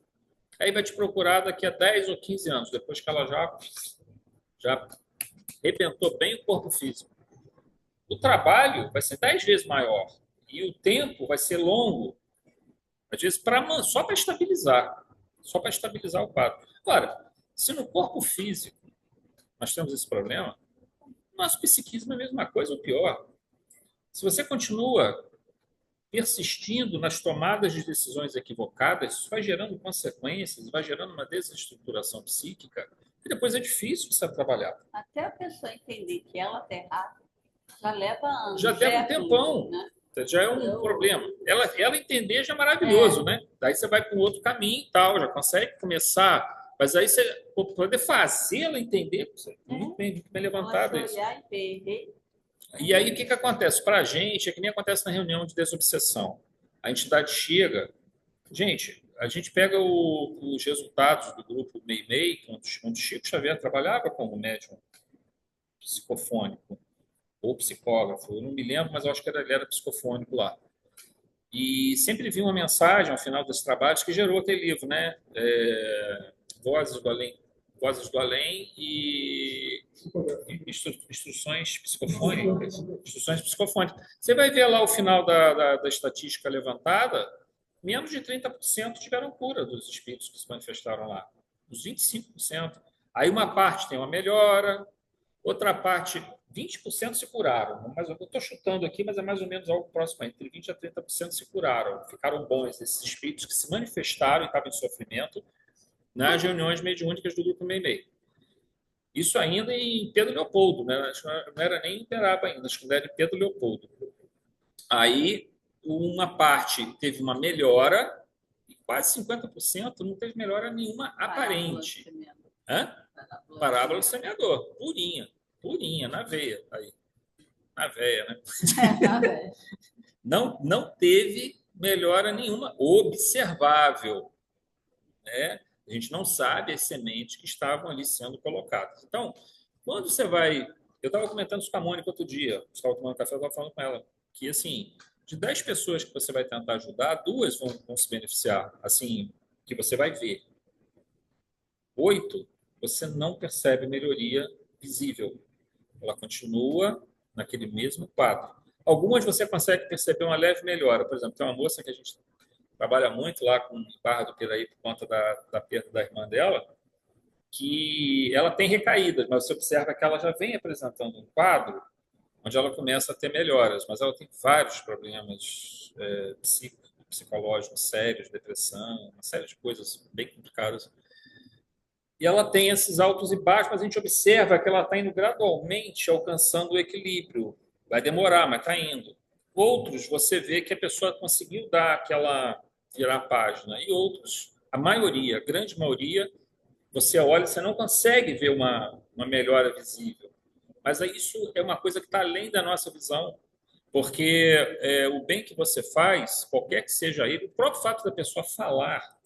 A: Aí vai te procurar daqui a 10 ou 15 anos, depois que ela já arrebentou bem o corpo físico. O trabalho vai ser 10 vezes maior e o tempo vai ser longo, às vezes só para estabilizar o quadro. Agora, se no corpo físico nós temos esse problema, nosso psiquismo é a mesma coisa ou pior. Se você continua persistindo nas tomadas de decisões equivocadas, isso vai gerando consequências, vai gerando uma desestruturação psíquica, e depois é difícil de ser trabalhado.
C: Até a pessoa entender que ela está errada, já leva anos,
A: Já leva um tempão,
C: né?
A: já é um problema. Ela entender já é maravilhoso, né? Daí você vai para um outro caminho e tal, já consegue começar, mas aí você poder fazer ela entender, muito bem levantado isso.
C: Olhar e ver.
A: E aí, o que acontece? Para a gente, é que nem acontece na reunião de desobsessão. A entidade chega. Gente, a gente pega os resultados do grupo MEI-MEI, onde Chico Xavier trabalhava como médium psicofônico ou psicógrafo. Eu não me lembro, mas eu acho que ele era psicofônico lá. E sempre vi uma mensagem ao final dos trabalhos que gerou aquele livro, né? Vozes do Além e instruções psicofônicas. Instruções psicofônicas. Você vai ver lá o final da estatística levantada, menos de 30% tiveram cura dos espíritos que se manifestaram lá. Os 25%. Aí uma parte tem uma melhora, outra parte, 20% se curaram. Mas eu estou chutando aqui, mas é mais ou menos algo próximo. Entre 20% a 30% se curaram. Ficaram bons esses espíritos que se manifestaram e estavam em sofrimento nas reuniões mediúnicas do grupo MEI-MEI. Isso ainda em Pedro Leopoldo, né? Não era nem em Uberaba ainda, acho que era em Pedro Leopoldo. Aí, uma parte teve uma melhora e quase 50% não teve melhora nenhuma aparente. Parábola do semeador, purinha, na veia. Aí. Na veia, né? Não teve melhora nenhuma observável, né? A gente não sabe as sementes que estavam ali sendo colocadas. Então, quando você vai... Eu estava comentando isso com a Mônica outro dia, estava tomando café, eu estava falando com ela, que, assim, de 10 pessoas que você vai tentar ajudar, 2 vão se beneficiar, assim, que você vai ver. 8, você não percebe melhoria visível. Ela continua naquele mesmo quadro. Algumas você consegue perceber uma leve melhora. Por exemplo, tem uma moça que a gente trabalha muito lá com Barra do Piraí por conta da perda da irmã dela, que ela tem recaídas, mas você observa que ela já vem apresentando um quadro onde ela começa a ter melhoras, mas ela tem vários problemas psicológicos sérios, depressão, uma série de coisas bem complicadas. E ela tem esses altos e baixos, mas a gente observa que ela está indo gradualmente alcançando o equilíbrio. Vai demorar, mas está indo. Outros, você vê que a pessoa conseguiu dar aquela virar a página. E outros, a maioria, a grande maioria, você olha e você não consegue ver uma melhora visível. Mas isso é uma coisa que está além da nossa visão. Porque o bem que você faz, qualquer que seja ele, o próprio fato da pessoa falar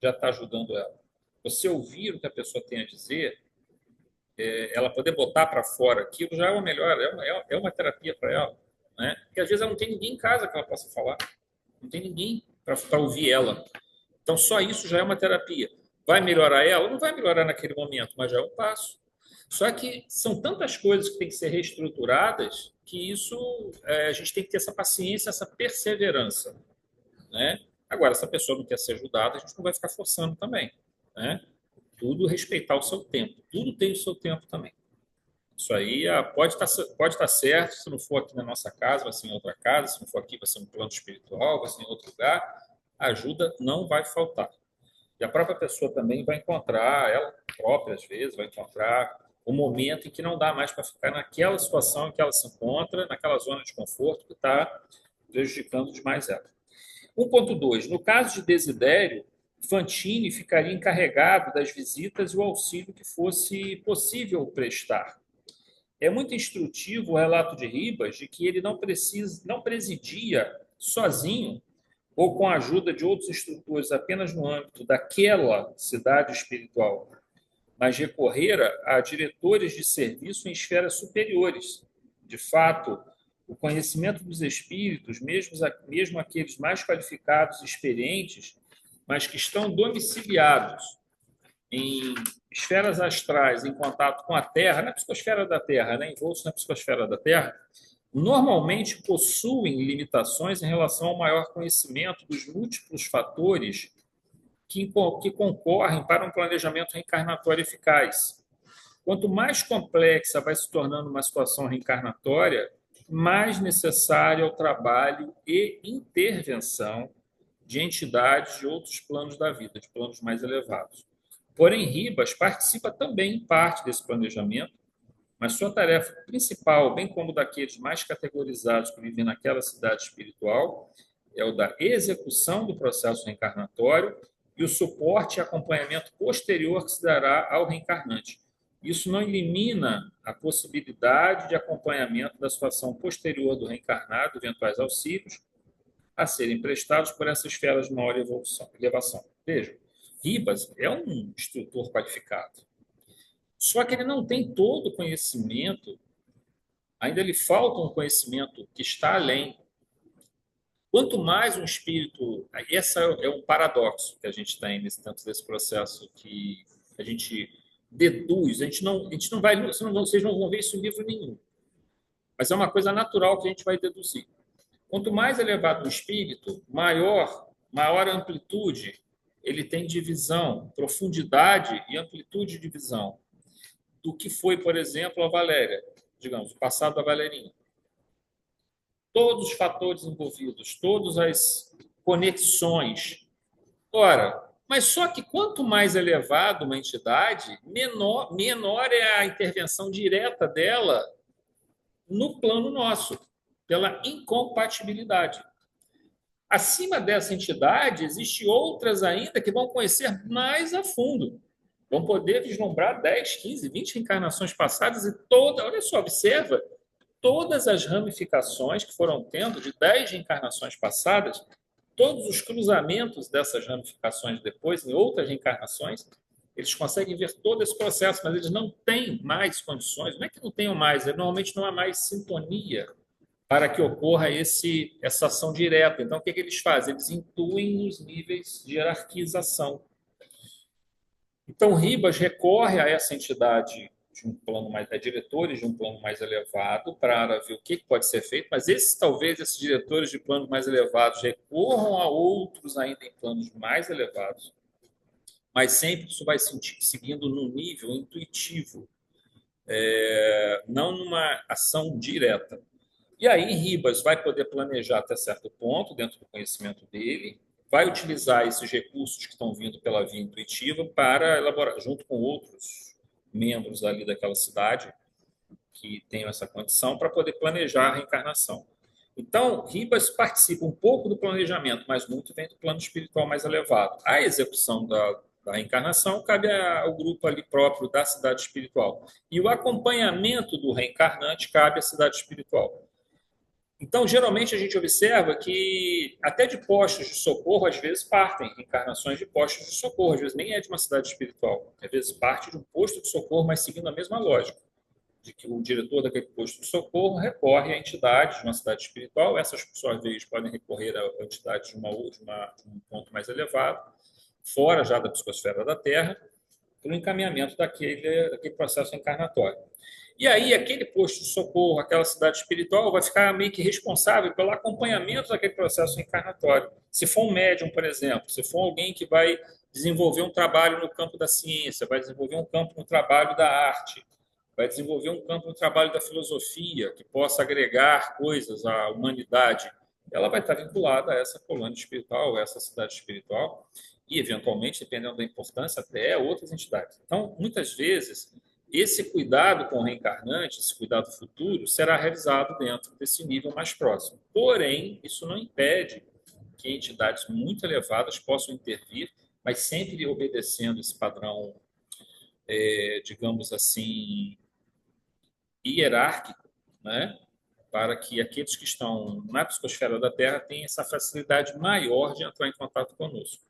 A: já está ajudando ela. Você ouvir o que a pessoa tem a dizer, ela poder botar para fora aquilo já é uma melhora, é uma terapia para ela. Né? Porque às vezes ela não tem ninguém em casa que ela possa falar, não tem ninguém para ouvir ela. Então só isso já é uma terapia. Vai melhorar ela? Não vai melhorar naquele momento, mas já é um passo. Só que são tantas coisas que têm que ser reestruturadas que isso a gente tem que ter essa paciência, essa perseverança. Né? Agora, se a pessoa não quer ser ajudada, a gente não vai ficar forçando também. Né? Tudo respeitar o seu tempo. Tudo tem o seu tempo também. Isso aí pode estar certo, se não for aqui na nossa casa, vai ser em outra casa, se não for aqui, vai ser no plano espiritual, vai ser em outro lugar. A ajuda não vai faltar. E a própria pessoa também vai encontrar, ela própria, às vezes, vai encontrar o momento em que não dá mais para ficar naquela situação em que ela se encontra, naquela zona de conforto que está prejudicando demais ela. 1.2. No caso de Desidério, Fantini ficaria encarregado das visitas e o auxílio que fosse possível prestar. É muito instrutivo o relato de Ribas de que ele não presidia sozinho ou com a ajuda de outros instrutores apenas no âmbito daquela cidade espiritual, mas recorrera a diretores de serviço em esferas superiores. De fato, o conhecimento dos espíritos, mesmo aqueles mais qualificados e experientes, mas que estão domiciliados em esferas astrais em contato com a Terra, na psicosfera da Terra, né, envoltos na psicosfera da Terra, normalmente possuem limitações em relação ao maior conhecimento dos múltiplos fatores que concorrem para um planejamento reencarnatório eficaz. Quanto mais complexa vai se tornando uma situação reencarnatória, mais necessário é o trabalho e intervenção de entidades de outros planos da vida, de planos mais elevados. Porém, Ribas participa também em parte desse planejamento, mas sua tarefa principal, bem como daqueles mais categorizados que vivem naquela cidade espiritual, é o da execução do processo reencarnatório e o suporte e acompanhamento posterior que se dará ao reencarnante. Isso não elimina a possibilidade de acompanhamento da situação posterior do reencarnado, eventuais auxílios a serem prestados por essas esferas de maior elevação. Vejam, Ribas é um instrutor qualificado. Só que ele não tem todo o conhecimento, ainda lhe falta um conhecimento que está além. Quanto mais um espírito... Esse é um paradoxo que a gente tem dentro desse processo que a gente deduz. A gente não vai... Vocês não vão ver isso em livro nenhum. Mas é uma coisa natural que a gente vai deduzir. Quanto mais elevado o espírito, maior amplitude ele tem de visão, profundidade e amplitude de visão do que foi, por exemplo, a Valéria, digamos, o passado da Valerinha. Todos os fatores envolvidos, todas as conexões. Ora, mas só que quanto mais elevado uma entidade, menor é a intervenção direta dela no plano nosso, pela incompatibilidade. Acima dessa entidade, existem outras ainda que vão conhecer mais a fundo. Vão poder vislumbrar 10, 15, 20 reencarnações passadas e olha só, observa, todas as ramificações que foram tendo de 10 reencarnações passadas, todos os cruzamentos dessas ramificações depois, em outras reencarnações, eles conseguem ver todo esse processo, mas eles não têm mais condições. Não é que não tenham mais, normalmente não há mais sintonia para que ocorra essa ação direta. Então, o que eles fazem? Eles intuem nos níveis de hierarquização. Então, Ribas recorre a essa entidade de um plano mais, diretores de um plano mais elevado para ver o que pode ser feito, mas talvez esses diretores de planos mais elevados recorram a outros ainda em planos mais elevados, mas sempre isso vai seguindo no nível intuitivo, não numa ação direta. E aí Ribas vai poder planejar até certo ponto, dentro do conhecimento dele, vai utilizar esses recursos que estão vindo pela via intuitiva para elaborar, junto com outros membros ali daquela cidade que tenham essa condição, para poder planejar a reencarnação. Então, Ribas participa um pouco do planejamento, mas muito vem do plano espiritual mais elevado. A execução da reencarnação cabe ao grupo ali próprio da cidade espiritual. E o acompanhamento do reencarnante cabe à cidade espiritual. Então, geralmente, a gente observa que até de postos de socorro, às vezes, partem reencarnações de postos de socorro. Às vezes, nem é de uma cidade espiritual. Às vezes, parte de um posto de socorro, mas seguindo a mesma lógica, de que o diretor daquele posto de socorro recorre à entidade de uma cidade espiritual. Essas, por sua vez, podem recorrer à entidade de um ponto mais elevado, fora já da psicosfera da Terra, pelo encaminhamento daquele processo encarnatório. E aí, aquele posto de socorro, aquela cidade espiritual, vai ficar meio que responsável pelo acompanhamento daquele processo encarnatório. Se for um médium, por exemplo, se for alguém que vai desenvolver um trabalho no campo da ciência, vai desenvolver um campo no trabalho da arte, vai desenvolver um campo no trabalho da filosofia, que possa agregar coisas à humanidade, ela vai estar vinculada a essa colônia espiritual, a essa cidade espiritual, e, eventualmente, dependendo da importância, até outras entidades. Então, muitas vezes, esse cuidado com o reencarnante, esse cuidado futuro, será realizado dentro desse nível mais próximo. Porém, isso não impede que entidades muito elevadas possam intervir, mas sempre obedecendo esse padrão, digamos assim, hierárquico, né? Para que aqueles que estão na psicosfera da Terra tenham essa facilidade maior de entrar em contato conosco,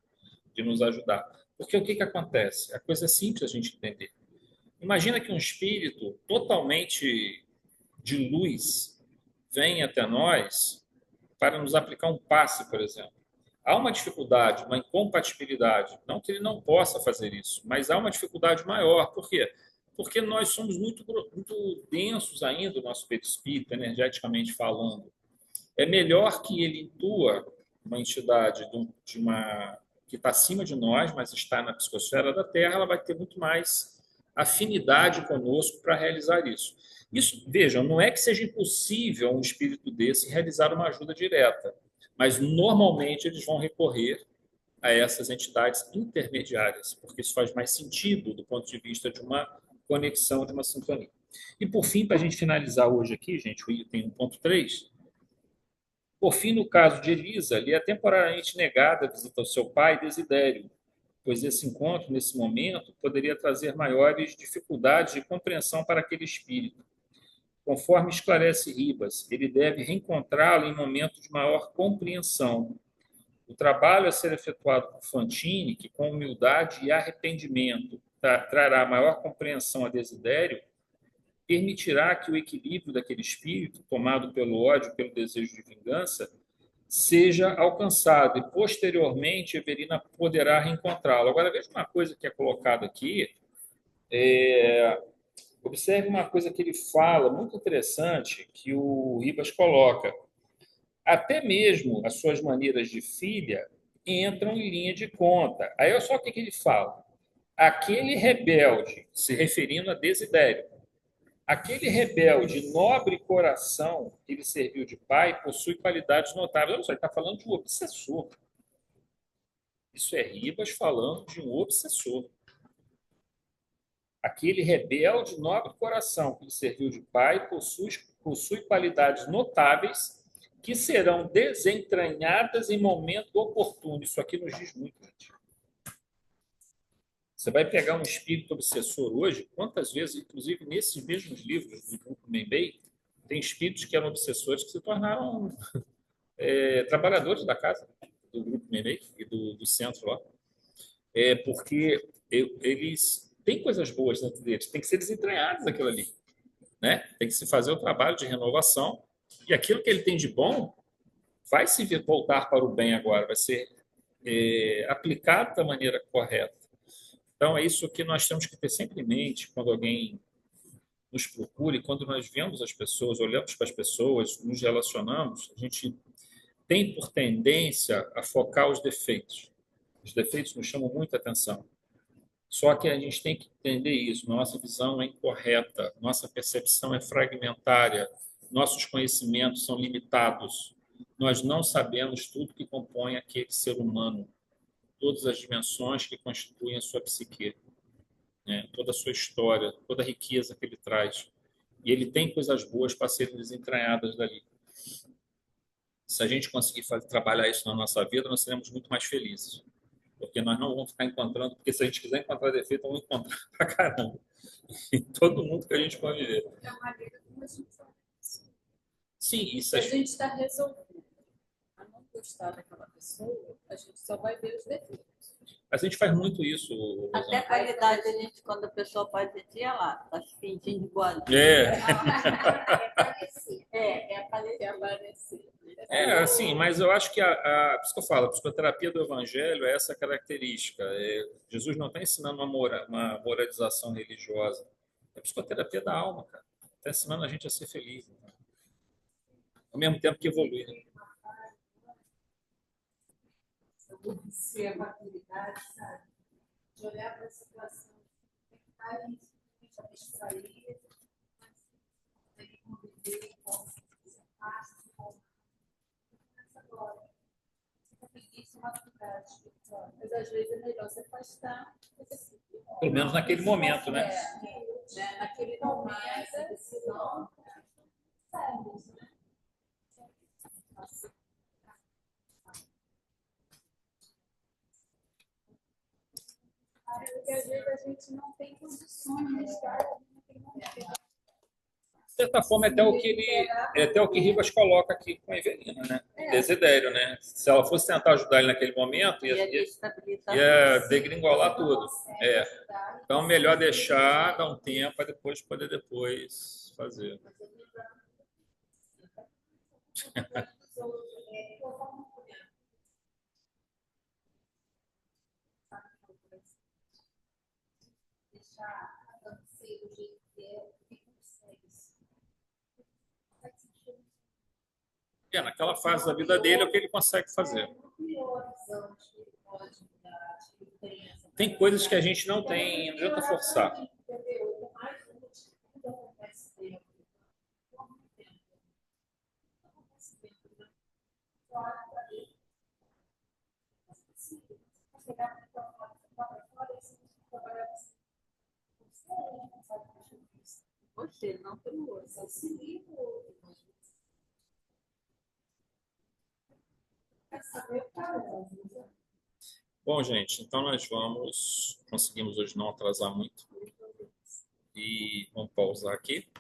A: de nos ajudar. Porque o que acontece? A coisa é simples a gente entender. Imagina que um espírito totalmente de luz vem até nós para nos aplicar um passe, por exemplo. há uma dificuldade, uma incompatibilidade. Não que ele não possa fazer isso, mas há uma dificuldade maior. Por quê? Porque nós somos muito densos ainda, o nosso perispírito, energeticamente falando. É melhor que ele intua uma entidade que está acima de nós, mas está na psicosfera da Terra, ela vai ter muito mais afinidade conosco para realizar isso. Isso, vejam, não é que seja impossível um espírito desse realizar uma ajuda direta, mas normalmente eles vão recorrer a essas entidades intermediárias, porque isso faz mais sentido do ponto de vista de uma conexão, de uma sintonia. E por fim, para a gente finalizar hoje aqui, gente, o item 1.3, por fim, no caso de Elisa, lhe é temporariamente negada a visita ao seu pai, Desidério, pois esse encontro, nesse momento, poderia trazer maiores dificuldades de compreensão para aquele espírito. Conforme esclarece Ribas, ele deve reencontrá-lo em momento de maior compreensão. O trabalho a ser efetuado por Fantini, que com humildade e arrependimento trará maior compreensão a Desidério, permitirá que o equilíbrio daquele espírito, tomado pelo ódio, pelo desejo de vingança, seja alcançado e, posteriormente, Everina poderá reencontrá-lo. Agora, veja uma coisa que é colocada aqui. Observe uma coisa que ele fala, muito interessante, que o Ribas coloca. Até mesmo as suas maneiras de filha entram em linha de conta. Aí, olha só o que ele fala. Aquele rebelde, se referindo a Desidério, aquele rebelde, nobre coração que lhe serviu de pai, possui qualidades notáveis. Olha só, ele está falando de um obsessor. Isso é Ribas falando de um obsessor. Aquele rebelde, nobre coração que lhe serviu de pai, possui qualidades notáveis que serão desentranhadas em momento oportuno. Isso aqui nos diz muito, gente. Você vai pegar um espírito obsessor hoje, quantas vezes, inclusive nesses mesmos livros do grupo Membei, tem espíritos que eram obsessores que se tornaram trabalhadores da casa, do grupo Membei e do centro lá. Porque eles têm coisas boas dentro deles, tem que ser desentranhados aquilo ali. Né? Tem que se fazer o trabalho de renovação e aquilo que ele tem de bom vai se voltar para o bem agora, vai ser aplicado da maneira correta. Então, é isso que nós temos que ter sempre em mente quando alguém nos procura e quando nós vemos as pessoas, olhamos para as pessoas, nos relacionamos, a gente tem por tendência a focar os defeitos. Os defeitos nos chamam muita atenção. Só que a gente tem que entender isso. Nossa visão é incorreta, nossa percepção é fragmentária, nossos conhecimentos são limitados. Nós não sabemos tudo que compõe aquele ser humano, todas as dimensões que constituem a sua psique, né? Toda a sua história, toda a riqueza que ele traz. E ele tem coisas boas para serem desentranhadas dali. Se a gente conseguir trabalhar isso na nossa vida, nós seremos muito mais felizes. Porque nós não vamos ficar encontrando, porque se a gente quiser encontrar defeito, vamos encontrar pra caramba. Em todo mundo que a gente conviver.
B: É uma maneira como a gente faz.
A: Sim, isso
B: a gente está resolvendo a não gostar daquela pessoa, a gente só vai ver os defeitos.
A: A gente faz muito isso,
C: Até a qualidade, a gente, quando a pessoa pode dizer, lá, tá se fingindo de boa.
A: É.
B: É aparecer.
A: Assim, mas eu acho que por isso que eu falo, a psicoterapia do Evangelho é essa característica. Jesus não está ensinando uma moralização religiosa. É a psicoterapia da alma, cara. Está ensinando a gente a ser feliz. Né? Ao mesmo tempo que evoluir. Né?
B: Ser a maturidade, sabe? De olhar para a situação, tentar abstrair, conviver com essa parte, mas às vezes é melhor se afastar.
A: Pelo menos naquele momento, né?
B: Naquele momento, essa decisão. Porque às vezes a gente não tem condições de estar.
A: De certa forma, até o que Ribas coloca aqui com a Evelina, né? Desidério, né? Se ela fosse tentar ajudar ele naquele momento, ia degringolar tudo. Então, melhor deixar, dar um tempo, para depois poder fazer.
B: já não sei do jeito que é, que consegue isso.
A: Naquela fase da vida dele é o que ele consegue fazer. Tem coisas que a gente não tem, não adianta forçar.
C: Você, não pelo outro.
A: Bom, gente, então nós conseguimos hoje não atrasar muito e vamos pausar aqui.